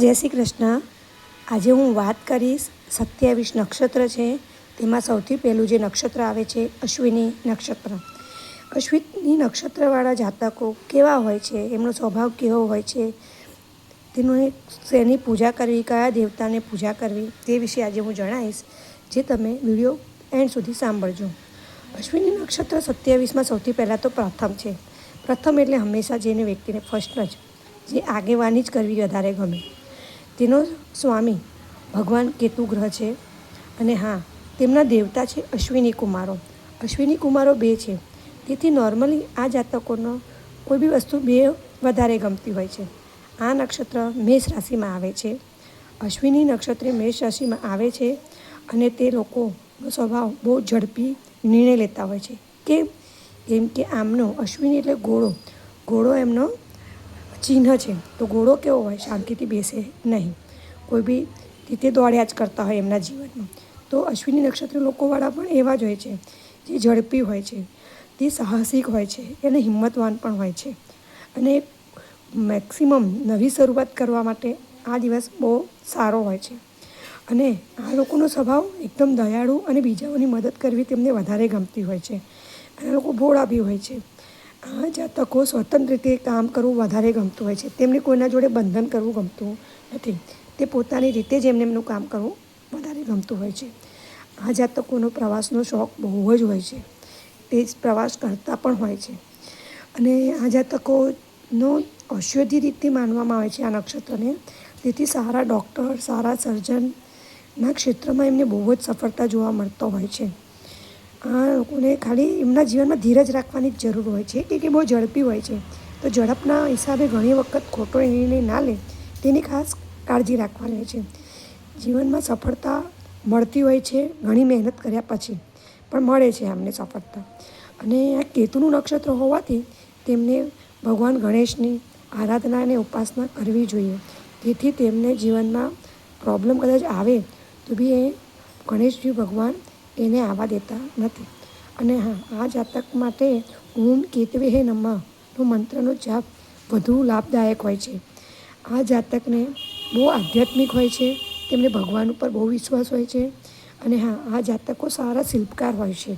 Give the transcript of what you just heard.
જય શ્રી કૃષ્ણ। આજે હું વાત કરીશ 27 નક્ષત્ર છે તેમાં સૌથી પહેલું જે નક્ષત્ર આવે છે અશ્વિની નક્ષત્ર। અશ્વિની નક્ષત્રવાળા જાતકો કેવા હોય છે, એમનો સ્વભાવ કેવો હોય છે, શેની પૂજા કરવી, કયા દેવતાને પૂજા કરવી તે વિશે આજે હું જણાવીશ, જે તમે વિડીયો એન્ડ સુધી સાંભળજો। અશ્વિની નક્ષત્ર 27માં સૌથી પહેલાં તો પ્રથમ છે। પ્રથમ એટલે હંમેશા જેને વ્યક્તિને ફર્સ્ટ જ જે આગેવાની જ કરવી વધારે ગમે। તેનો સ્વામી ભગવાન કેતુ ગ્રહ છે અને હા, તેમના દેવતા છે અશ્વિની કુમારો। અશ્વિની કુમારો 2 છે, તેથી નોર્મલી આ જાતકોનો કોઈ બી વસ્તુ 2 વધારે ગમતી હોય છે। આ નક્ષત્ર મેષ રાશિમાં આવે છે। અશ્વિની નક્ષત્ર મેષ રાશિમાં આવે છે અને તે લોકોનો સ્વભાવ બહુ ઝડપી નિર્ણય લેતા હોય છે। કેમ કે આમનો અશ્વિની એટલે ઘોડો, ઘોડો એમનો ચિહ્ન છે। તો ઘોડો કેવો હોય, શાંતિથી બેસે નહીં, કોઈ બી રીતે દોડ્યા જ કરતા હોય એમના જીવનમાં। તો અશ્વિની નક્ષત્ર લોકોવાળા પણ એવા જ હોય છે, જે ઝડપી હોય છે, તે સાહસિક હોય છે અને હિંમતવાન પણ હોય છે અને મેક્સિમમ નવી શરૂઆત કરવા માટે આ દિવસ બહુ સારો હોય છે અને આ લોકોનો સ્વભાવ એકદમ દયાળુ અને બીજાઓની મદદ કરવી તેમને વધારે ગમતી હોય છે અને લોકો ભોળા બી હોય છે। આ જાતકો સ્વતંત્ર રીતે કામ કરવું વધારે ગમતું હોય છે, તેમને કોઈના જોડે બંધન કરવું ગમતું નથી। તે પોતાની રીતે જ એમનું કામ કરવું વધારે ગમતું હોય છે। આ જાતકોનો પ્રવાસનો શોખ બહુ જ હોય છે, તે જ પ્રવાસ કરતા પણ હોય છે અને આ જાતકોનો ઔષધિ રીતે માનવામાં આવે છે આ નક્ષત્રને। તેથી સારા ડૉક્ટર, સારા સર્જનના ક્ષેત્રમાં એમને બહુ જ સફળતા જોવા મળતો હોય છે। આ લોકોને ખાલી એમના જીવનમાં ધીરજ રાખવાની જ જરૂર હોય છે, કે બહુ ઝડપી હોય છે, તો ઝડપના હિસાબે ઘણી વખત ખોટો નિર્ણય ના લે તેની ખાસ કાળજી રાખવાની હોય છે। જીવનમાં સફળતા મળતી હોય છે ઘણી મહેનત કર્યા પછી, પણ મળે છે અમને સફળતા। અને આ કેતુનું નક્ષત્ર હોવાથી તેમને ભગવાન ગણેશની આરાધના અને ઉપાસના કરવી જોઈએ, તેથી તેમને જીવનમાં પ્રોબ્લેમ કદાચ આવે તો બી એ ગણેશજી ભગવાન એને આવવા દેતા નથી। અને હા, આ જાતક માટે ઓમ કેતવે નમઃનો મંત્રનો જાપ વધુ લાભદાયક હોય છે। આ જાતકને બહુ આધ્યાત્મિક હોય છે, તેમને ભગવાન ઉપર બહુ વિશ્વાસ હોય છે અને હા, આ જાતકો સારા શિલ્પકાર હોય છે।